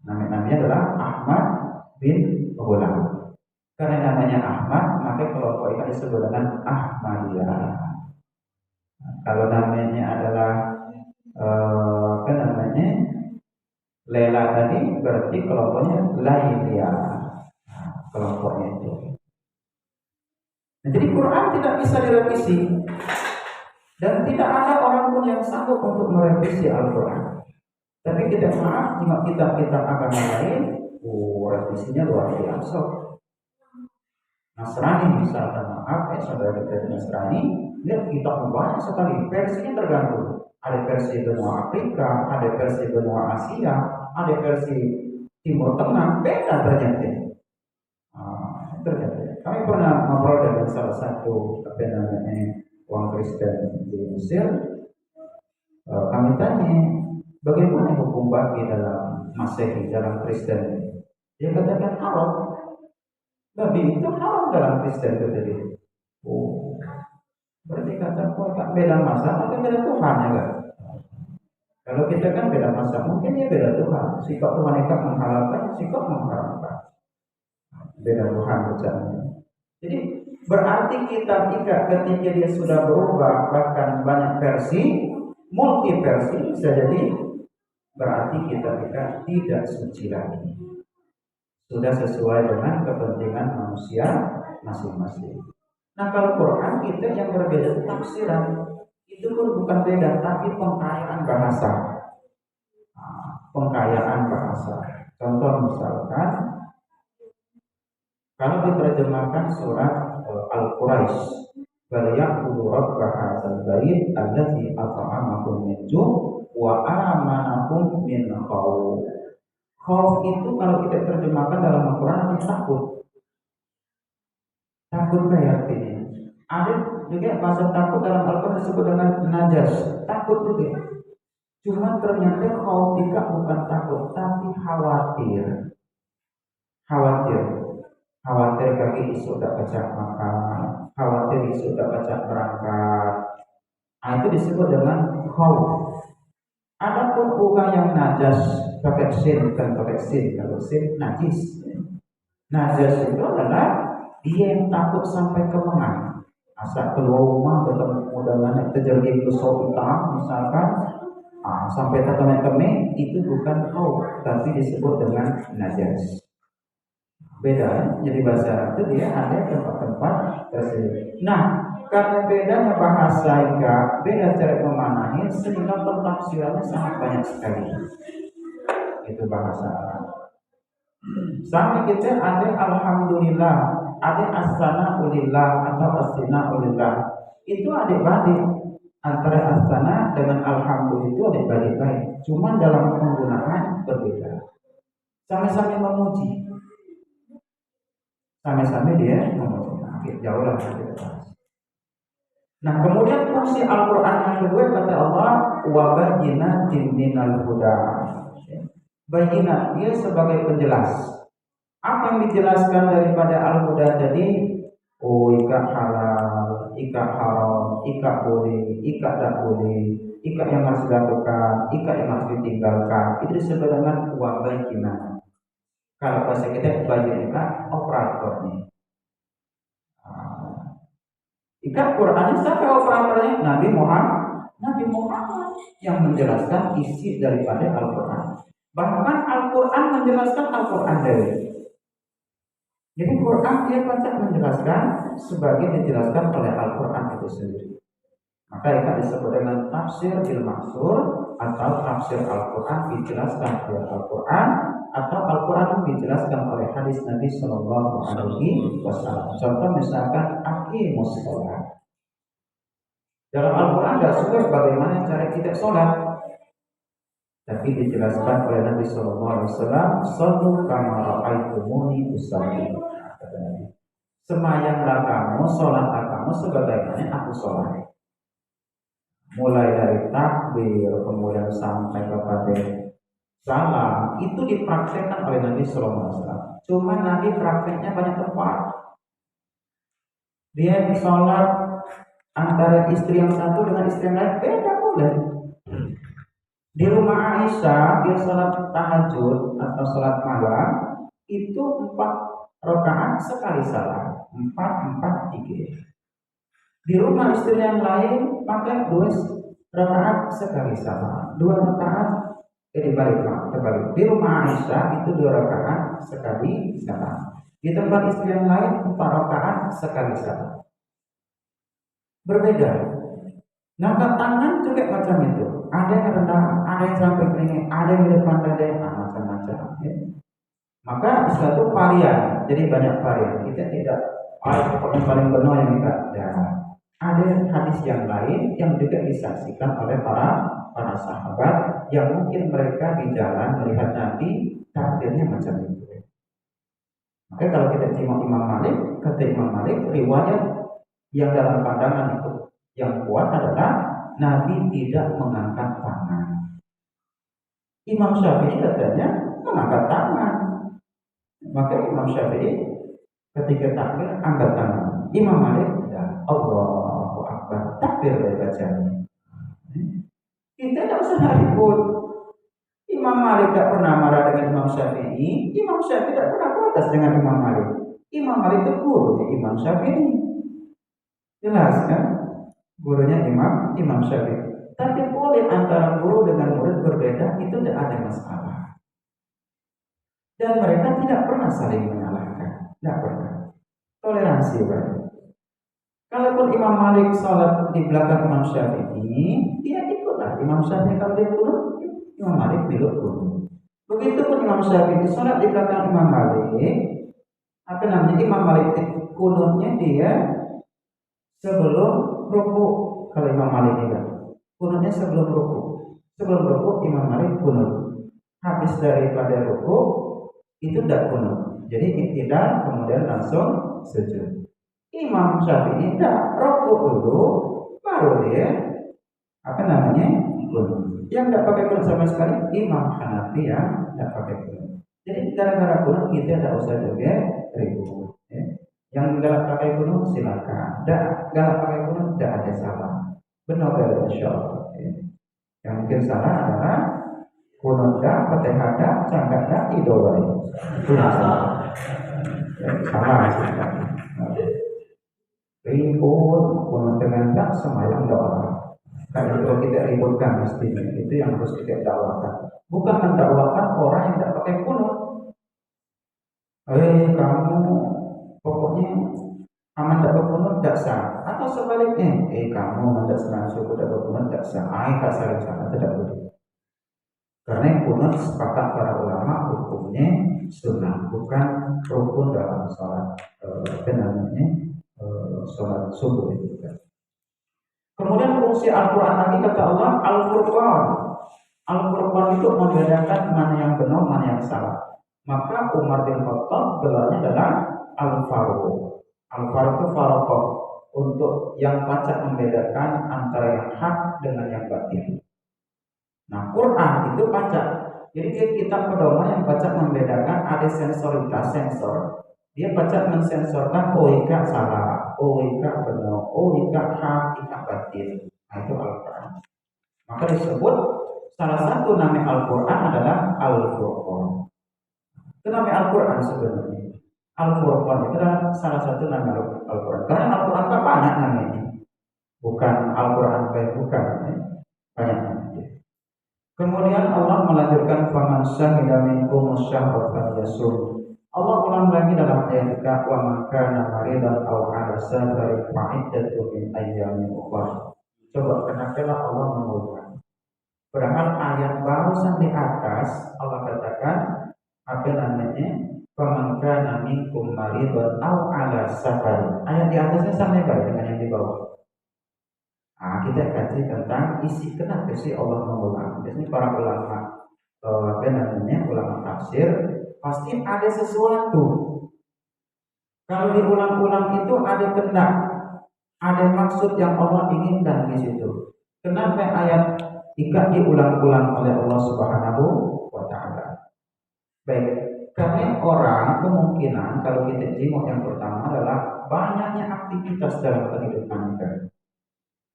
Namanya adalah Ahmad bin Ghulam. Karena namanya Ahmad, maka kelompok ini disebut dengan Ahmadiyah. Kalau namanya adalah Lela tadi berarti kelompoknya Lailiyah. Kelompoknya itu. Nah, jadi Quran tidak bisa direvisi dan tidak ada orang pun yang sanggup untuk merevisi Al-Quran. Tapi tidak maaf jika kitab-kitab agama lain, revisinya luar biasa. Nasrani misalkan, maaf saudara kita Nasrani, lihat kitab banyak sekali, versinya tergantung. Ada versi benua Afrika, ada versi benua Asia, ada versi Timur Tengah, beda ternyata. Kami pernah ngobrol dengan salah satu orang Kristen di Mesir. Kami tanya, bagaimana hukum bagi dalam Masehi, dalam Kristen? Dia katakan haram. Babi itu haram dalam Kristen itu tadi. Berarti kata beda masa, tapi beda Tuhan ya kan? Kalau kita kan beda masa, mungkin dia beda Tuhan. Sikap Tuhan itu menghalalkan, sikap mengharamkan. Beda Tuhan bercanda. Jadi berarti kita ketika dia sudah berubah bahkan banyak versi, multi versi bisa jadi berarti kita tidak suci lagi. Sudah sesuai dengan kepentingan manusia masing-masing. Nah kalau Quran kita yang berbeda tafsiran itu pun bukan beda tapi pengkayaan bahasa. Pengkayaan bahasa. Contoh misalkan kalau diterjemahkan surat Al-Quraisy, "Balyaqudu rabb hadzal bait allazi at'amahum min ju' wa amanahum min khauf." Khauf itu kalau kita terjemahkan dalam Al-Qur'an takut. Takut artinya. Ada juga bahasa takut dalam Al-Qur'an disebut dengan najas, takut juga. Cuma ternyata khauf tidak bukan takut, tapi khawatir. Khawatir kaki isu tak baca makan, khawatir isu tak baca berangkat. Nah, itu disebut dengan khauf. Adapun orang yang najas pakai sin, bukan pakai sin. Kalau sin najis. Najas itu adalah dia yang takut sampai kemengan. Asal keluar rumah bertemu dengan terjadi kusuk hitam misalkan, sampai terkemek-kemek itu bukan khauf, tapi disebut dengan najas. Beda, jadi bahasa Arab itu dia ada tempat-tempat tersebut. Nah, karena bedanya bahasa beda cara memahami, sehingga pentafsirannya sangat banyak sekali. Itu bahasa Arab. Sama kita ada alhamdulillah, ada as-sana'ulillah atau as-sina'ulillah. Itu adik-adik antara as-sana dengan alhamdulillah itu adik-adik baik. Cuma dalam penggunaan berbeda. Sama-sama memuji. Sama-sama dia memuji. Jauh lah kita bahas. Nah, kemudian fungsi Al-Quran yang kedua kata Allah, wa bayyinatin minal huda. Bayyinat dia sebagai penjelas. Apa yang dijelaskan daripada Al-Huda tadi? Ikat halal, ikat haram, ikat boleh, ikat tak boleh, ikat yang harus dilakukan, ikat yang harus ditinggalkan. Itu disebut dengan wa bayyinat. Kalau bahasa kita bayyinat operatornya. Tidak, Qurannya siapa operatornya? Nabi Muhammad. Nabi Muhammad yang menjelaskan isi daripada Al-Quran. Bahkan Al-Quran menjelaskan Al-Quran dari. Jadi Quran dia baca menjelaskan sebagai dijelaskan oleh Al-Quran itu sendiri. Maka itu disebut dengan tafsir bil maksur atau tafsir Al-Quran dijelaskan oleh Al-Quran atau Al-Quran dijelaskan oleh hadis Nabi Shallallahu Alaihi Wasallam. Contoh misalkan aqimus sholat. Dalam Al-Quran tidak sebut bagaimana cara kita sholat, tapi dijelaskan oleh Nabi Shallallahu Alaihi Wasallam. Shollu kama ra'aitumuni usolli. Semayanglah kamu, sholatlah kamu sebagaimana aku sholat. Mulai dari takbir kemudian sampai kepada salam itu dipraktekkan oleh Nabi Sallallahu Alaihi Wasallam. Cuma Nabi prakteknya banyak tempat. Dia sholat antara istri yang satu dengan istri yang lain beda boleh. Di rumah Aisyah dia sholat tahajud atau sholat malam itu 4 rakaat sekali salam, 4-4-3. Di rumah istri yang lain pakai 2 rakaat sekali salam, 2 rakaat terbalik. Di rumah Aisyah itu 2 rakaat sekali salam. Di tempat istri yang lain 4 rakaat sekali salam. Berbeda. Nah, tangan juga macam itu. Ada yang rendah, ada yang sampai keringat, ada yang di depan dada, macam-macam. Ya. Maka Islam itu varian, jadi banyak varian. Kita tidak yang paling benar yang kita ada. Ada hadis yang lain yang juga disaksikan oleh para sahabat yang mungkin mereka di jalan melihat Nabi takbirnya macam itu. Maka kalau kita simak Imam Malik, kata Imam Malik riwayat yang dalam pandangan itu yang kuat adalah Nabi tidak mengangkat tangan. Imam Syafi'i katanya mengangkat tangan. Maka Imam Syafi'i ketika takbir angkat tangan. Imam Malik tidak. Allahu Akbar, takbir dari bacanya. Kita tidak usah ribut. Imam Malik tidak pernah marah dengan Imam Syafi'i. Imam Syafi'i tidak pernah protes dengan Imam Malik. Imam Malik itu guru Imam Syafi'i. Jelas kan? Gurunya Imam Syafi'i. Tapi boleh antara guru dengan murid berbeda, itu tidak ada masalah. Dan mereka tidak pernah saling menyalahkan, tidak pernah. Toleransi, Pak. Kalaupun Imam Malik sholat di belakang Imam Syafi'i, dia ikutlah Imam Syafi'i. Kalau dia kunut, Imam Malik belok kunut. Begitupun Imam Syafi'i sholat di belakang Imam Malik, Imam Malik kunutnya dia sebelum ruku. Kalau Imam Malik ini kunutnya sebelum ruku. Sebelum ruku Imam Malik kunut. Habis daripada ruku itu tidak kunut. Jadi iktidal kemudian langsung sujud. Imam Syafi'i tidak ruku dulu baru dia kunut. Yang tidak pakai kunut sama sekali Imam Hanafi yang tidak pakai kunut. Jadi gara-gara kunut kita tidak usah juga ribut. Ya. Yang galak pakai kunut silakan. Galak pakai kunut tidak ada salah. Benar dari insyaallah. Ya. Yang mungkin salah adalah kunut dah, fatihah dah, cangkat dah, idowai. Itu salah. Ya, salah sih. Ribut kunut dengan tak semayang doa. Kalau itu kita ributkan mestinya itu yang harus kita dakwakan. Bukan mendakwakan orang yang tidak pakai kunut. Kamu pokoknya aman tak berkunut tak sah, atau sebaliknya kamu mendak senang suku tak berkunut tak sah, tak saling sana tidak boleh. Karena kunut sepakat para ulama hukumnya sunnah, bukan rukun dalam sholat sholat subuh itu. Kemudian fungsi Al-Quran lagi kata Allah Al-Furqan. Al-Furqan itu membedakan mana yang benar mana yang salah. Maka Umar bin Khattab gelarnya adalah Al-Faruq. Al-Faruq itu Faruq untuk yang pacak membedakan antara yang hak dengan yang batil. Nah, Quran itu pacak. Jadi dia kitab pedoman yang pacak membedakan, ada sensoritas sensor. Dia pacak mensensorkan ika salah, ika benar, ika hak, ika batil. Nah, itu Al-Quran. Maka disebut salah satu nama Al-Quran adalah Al-Furqan. Itu nama Al-Quran sebenarnya. Al-Furqan itu adalah salah satu nama Al-Quran. Karena Al-Quran kan banyak namanya, bukan Al-Quran baik, bukan, ya. Banyak namanya. Kemudian Allah melanjutkan faman syahida minkum asyhara falyasum. Allah ulang lagi dalam ayat 3, wa man kana maridan aw ala safarin fa iddatu min ayyamin ukhra. Coba kenapa Allah mengubah? Padahal ayat barusan di atas Allah katakan apa namanya? Faman kana minkum maridan aw ala safarin. Ayat di atasnya sama baik dengan yang di bawah. Kita kaji tentang isi kenapa sih Allah mengulang. Biasanya para ulama ulama tafsir pasti ada sesuatu. Kalau diulang-ulang itu ada kehendak, ada maksud yang Allah inginkan di situ. Kenapa ayat 3 diulang-ulang oleh Allah Subhanahu wa taala? Baik, karena orang kemungkinan kalau kita jenguk yang pertama adalah banyaknya aktivitas dalam kehidupan kita.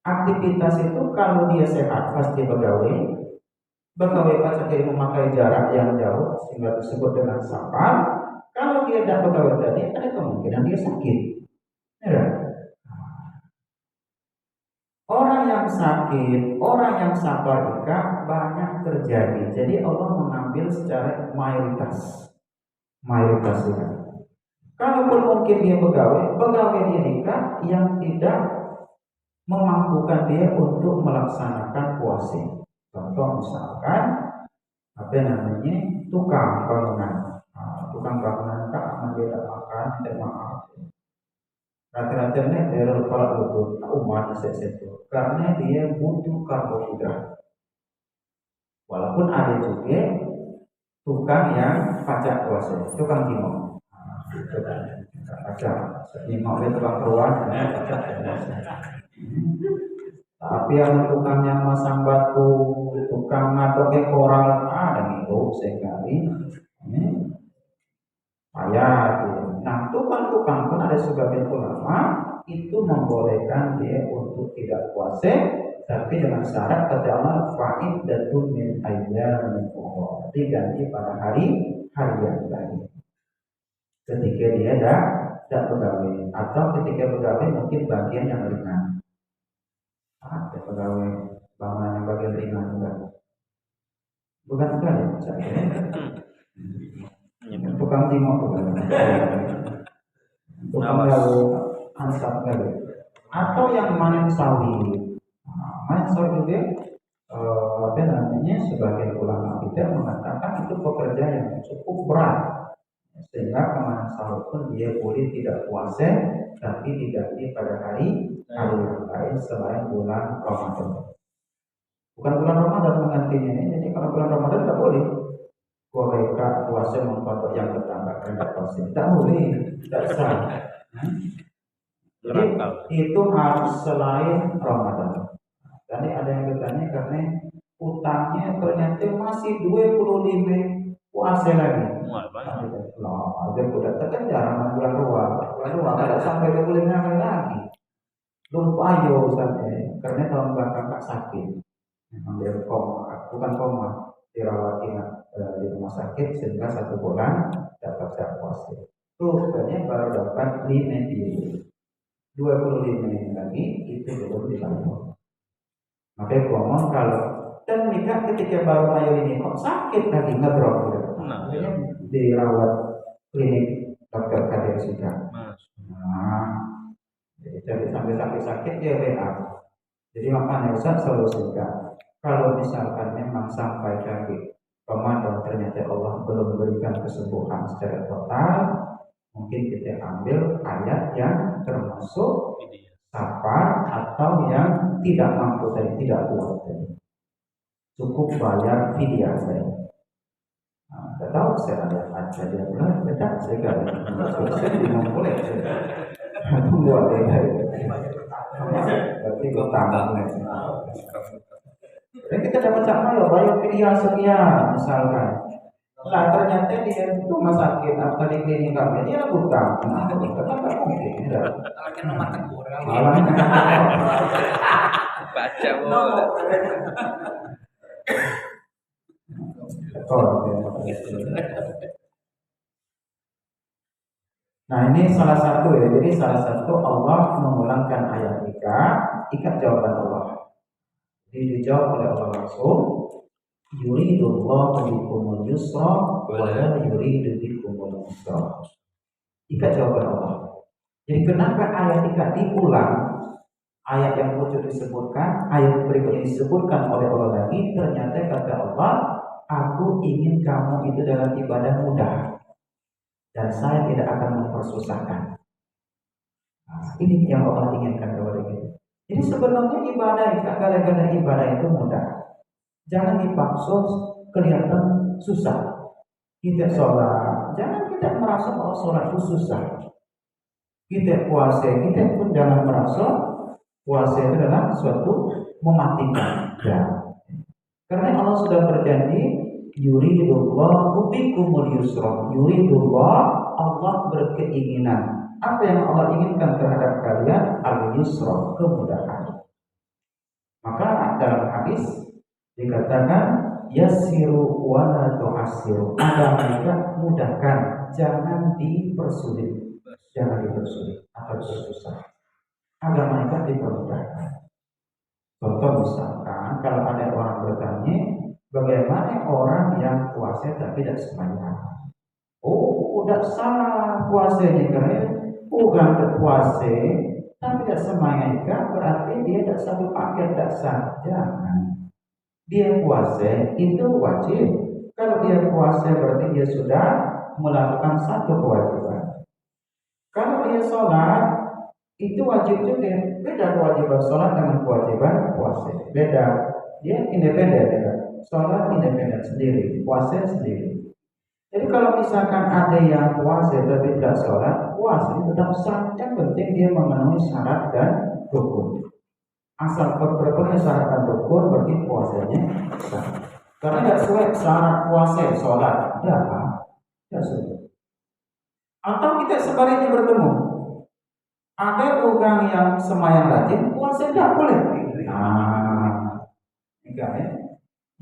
Aktivitas itu kalau dia sehat pasti pegawai pasti memakai jarak yang jauh sehingga disebut dengan safar. Kalau dia tidak pegawai tadi ada kemungkinan dia sakit. Ya. Orang yang sakit, orang yang safar juga banyak terjadi. Jadi Allah mengambil secara mayoritas ya. Kalaupun mungkin dia pegawai dia nikah yang tidak memampukan dia untuk melaksanakan puasa. Contoh misalkan apa namanya tukang bangunan, tukang bangunan tak dia makan, tidak maaf. Rata-rata ini error kepala lutut, umat sesuatu karena dia butuh karbohidrat. Walaupun ada juga tukang yang pajak puasa, tukang timur. Pajak, timur itu tukang keruan, pajak puasa. Tapi yang tukang yang masang batu, tukang ngadoknya koral, ada itu sekali. Payah. Nah, tukang-tukang pun ada sebagian ulama itu membolehkan dia untuk tidak puasa, tapi dengan syarat kata Allah fa'iddatun min ayyamin ukhra, diganti pada hari yang lain. Ketika dia tidak pegawai atau ketika pegawai mungkin bagian yang ringan. Ada pegawai bangunan yang bagian ringan enggak? Bukan sekali, tukang timur bukan? Tukang gawe ansap gawe. Atau yang manen sawit. Manen sawit juga apa namanya sebagian ulama kita mengatakan itu pekerja yang cukup berat. Sehingga kemarin sahur pun dia boleh tidak puasa tapi diganti pada hari yang lain selain bulan Ramadan. Bukan bulan Ramadan menggantinya. Jadi kalau bulan Ramadan tidak boleh puasa mengkodok yang pertama karena puasa tidak boleh, tidak sah. Jadi itu harus selain Ramadan. Tadi ada yang bertanya karena utangnya ternyata masih 25 puasa lagi. Lah, aja udah tekan jarang bulan luar tidak sampai 25 hari lagi. Belum payo sampai karena tahun belakang tak sakit. Memang dia bukan koma, dirawat di rumah sakit sehingga 1 bulan dapat puasa. Rupanya baru dapat 5 kilo. 25 lagi itu belum dilakukan. Makanya ngomong kalau dan nikah ketika baru ayo ini kok sakit lagi ngedrop gitu. Makanya dirawat klinik dokter Kadir Sika. Jadi sampai sakit dia WA. Jadi makanya Ustaz solusikan kalau misalkan memang sampai kaki Ramadan ternyata Allah belum memberikan kesembuhan secara total, mungkin kita ambil ayat yang termasuk safar atau yang tidak mampu tadi, tidak kuat tadi. Cukup bayar fidyah saja. Tidak tahu saya ada aja dia bilang tidak saya tidak boleh. Tunggu ada berarti kau tambah. Jadi kita dapat sama ya bayar fidyah sekian misalkan. Nah ternyata dia rumah sakit atau di klinik kami dia hutang. Nah kita kan nggak mungkin. Baca bola. Nah ini salah satu ya. Jadi salah satu Allah mengulangkan ayat ikat jawaban Allah. Jadi dijawab oleh Allah langsung. Yuridullahu bikumul yusra wa la yuridu bikumul usra. Ikat jawaban Allah. Jadi kenapa ayat ikat diulang? Ayat yang muncul disebutkan, ayat berikutnya disebutkan oleh Allah lagi. Ternyata kata Allah, aku ingin kamu itu dalam ibadah mudah, dan saya tidak akan mempersusahkan. Nah, ini yang Allah inginkan kepada kita. Jadi sebenarnya ibadah, kadang-kadang ibadah itu mudah. Jangan dipaksa kelihatan susah. Kita sholat, jangan kita merasa bahwa sholat itu susah. Kita puasa, kita pun jangan merasa puasa itu adalah suatu mematikan. Ya. Karena Allah sudah berjanji, yuridullahu bikumul yusra. Yuridullah, Allah berkeinginan. Apa yang Allah inginkan terhadap kalian? Al-yusra, kemudahan. Maka dalam hadis dikatakan yassiru wa la tu'assiru. Agama juga mudahkan, jangan dipersulit. Jangan dipersulit atau dipersusah. Agama itu dipermudahkan. Contoh misalkan kalau ada orang bertanya, bagaimana orang yang puasa tapi tidak sembahyang? Oh, udah salah puasanya karena bukan berpuasa tapi tidak sembahyang, berarti dia tidak satu paket, tidak sah. Jangan. Dia puasa itu wajib. Kalau dia puasa berarti dia sudah melakukan satu kewajiban. Kalau dia sholat itu wajib juga. Beda kewajiban sholat dengan kewajiban puasa. Beda. Dia independen. Sholat independen sendiri, puasa sendiri. Jadi kalau misalkan ada yang puasa tapi tidak sholat, puasa tetap sah. Yang penting dia memenuhi syarat dan rukun. Asal berpenuhi syarat dan rukun berarti puasanya sah. Karena tidak sesuai syarat puasa sholat, tidak sesuai. Atau kita sebaliknya bertemu, ada orang yang sembahyang rajin, puasa tidak boleh. Nah, enggak ya.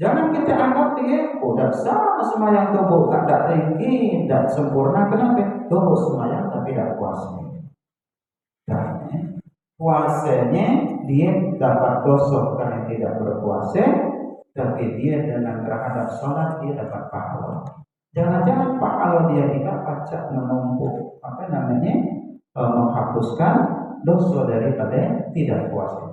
Jangan kita anggap dia udah sah sembahyang tubuh, tidak tinggi, tidak sempurna. Kenapa? Tubuh sembahyang tapi tidak puasa. Nah, puasanya dia dapat dosa karena tidak berpuasa, tapi dia dengan terhadap sholat dia dapat pahala. Jangan-jangan pahala dia kita pacak menumpuk menghapuskan dosa daripada tidak puasa.